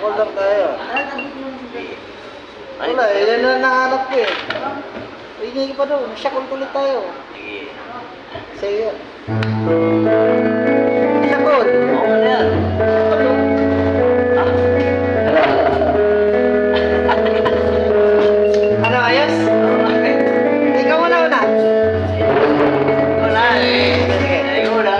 Order tayo. Wala, yan na nahanap ko eh. Hindi pa doon, syakol ulit tayo. Sige. Sa'yo yan. Syakol. Oo na yan. Ano, ayos? Ikaw muna una. Wala eh. Sige, ikaw na.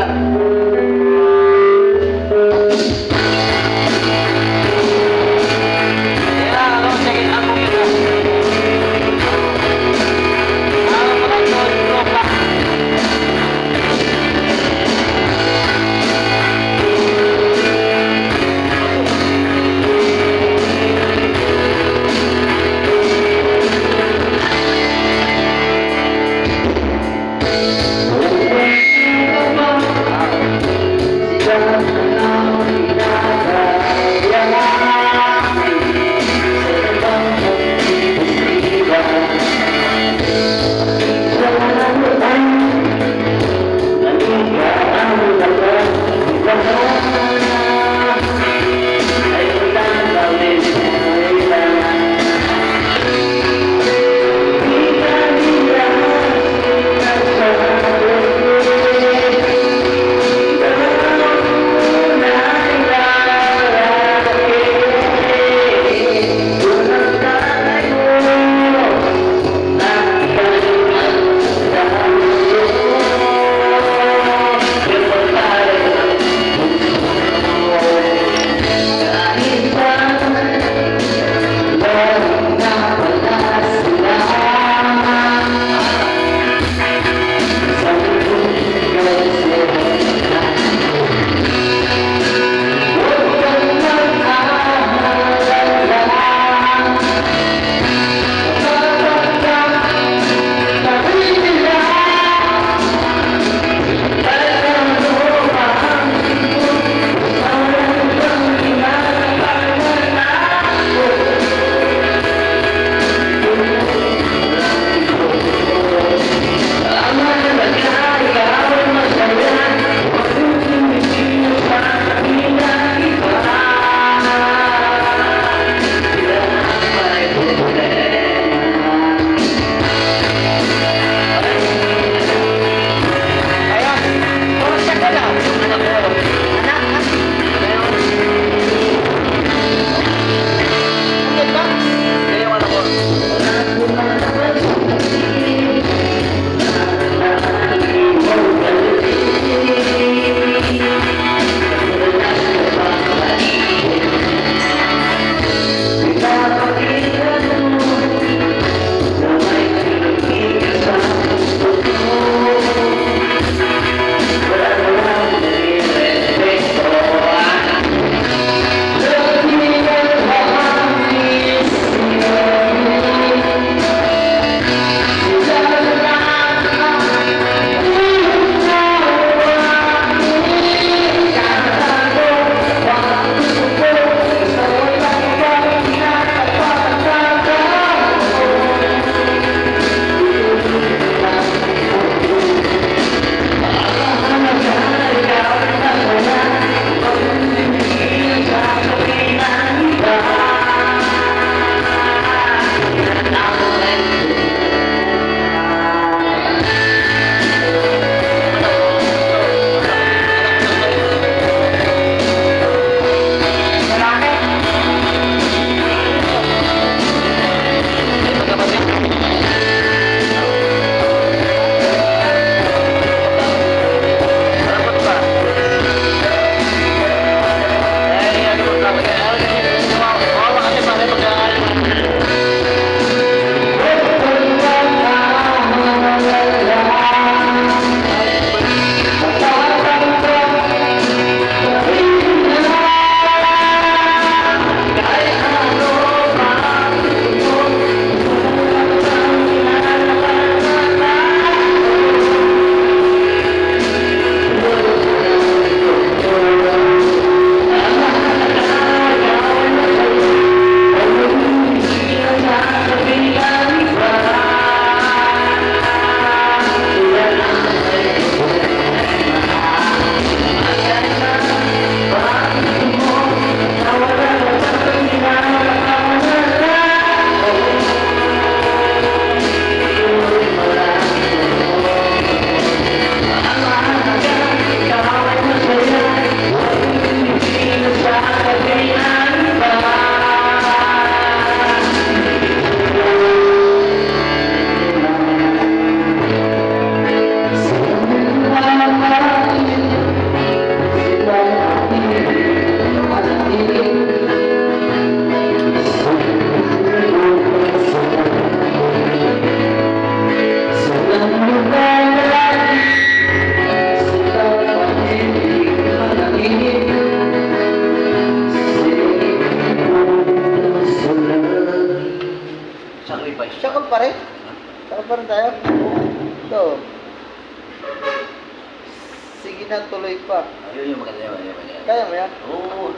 na, tuloy pa. Ayun yung maganda yun. Kaya mo yan? Oo.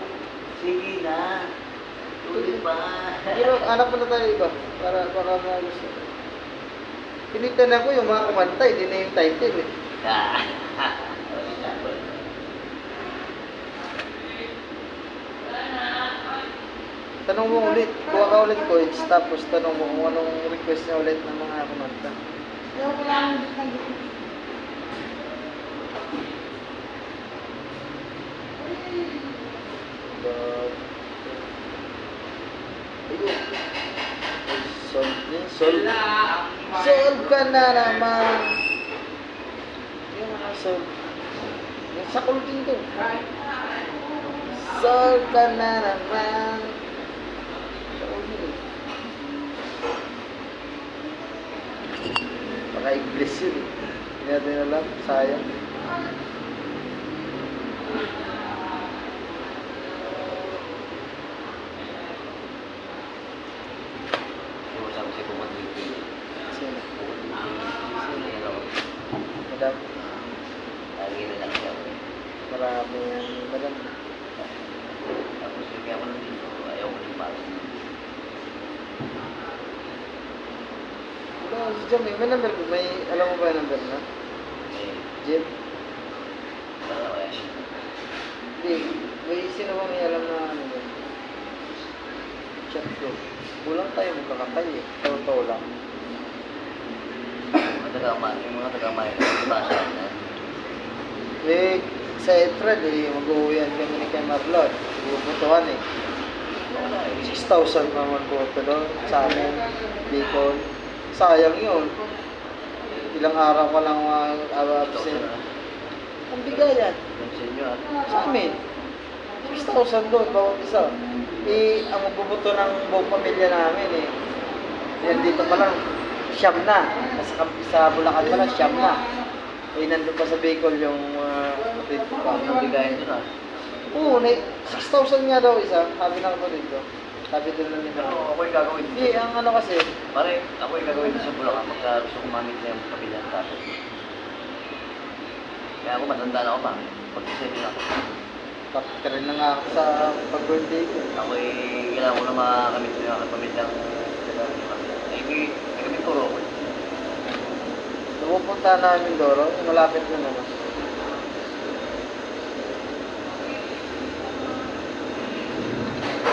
Sige na. Tuloy pa. Pero anak mo na tayo iba. Para gusto. Pinitan ko yung mga kumanta, hindi na yung title eh. Tanong mo ulit, kuha ka ulit coach, tapos tanong mo kung anong request niya ulit ng mga kumanta. Ayun. Solve ka na naman. Yung mga solve. Yung sa kulting to. Solve ka na naman. Sa kulting. Baka English yun eh. Hindi natin alam. Sayang. Sabi siya pumunta Sino? Hello. Madam. Lagi na lang siya. Maraming madam. Tapos yung kaya ko lang dito, ayaw ko yung parang. Ito, si Jam, may number ko. May, alam mo ba yung number na? Eh, Jim? wala kaya siya. Hindi. May sino ba may alam na ano ba? Chat ko. Kulang tayo magkakatay eh. Totoo lang. Yung mga taga-maya, basa na. Eh, sa Edfred eh, mag-uwian kami ni kay Marlon. Bubutuhan eh. 6,000 naman boto doon sa amin. Bicol. Sayang yun. Ilang araw ka lang absent. Ang bigayan. Yung sa inyo ah. Sa amin. 6,000 doon, bawat isa. Eh, ang magbubuto ng buong pamilya namin eh. Yan dito pa lang, siyam na. Sa Bulacan pa lang, siyam na. Eh, nandun pa sa Bicol yung kapatid ko pa. Ang bigayan doon ah. Oo, 6,000 nga daw isa. Sabi ng kapatid ko. Sabi doon lang nila. Pero ako yung gagawin. Hindi, ang ano kasi, Pare, ako yung gagawin doon sa Bulacan pagka gusto kong mamit na yung kabilang tapos. Kaya ako matanda na ako pa. Pag-isipin ako. rin na nga ako sa pag-birthday ko. Ako kailangan ko na makamit ko yung kapamilyang nagamit ko ro. Pupunta namin Doro, yung malapit na naman.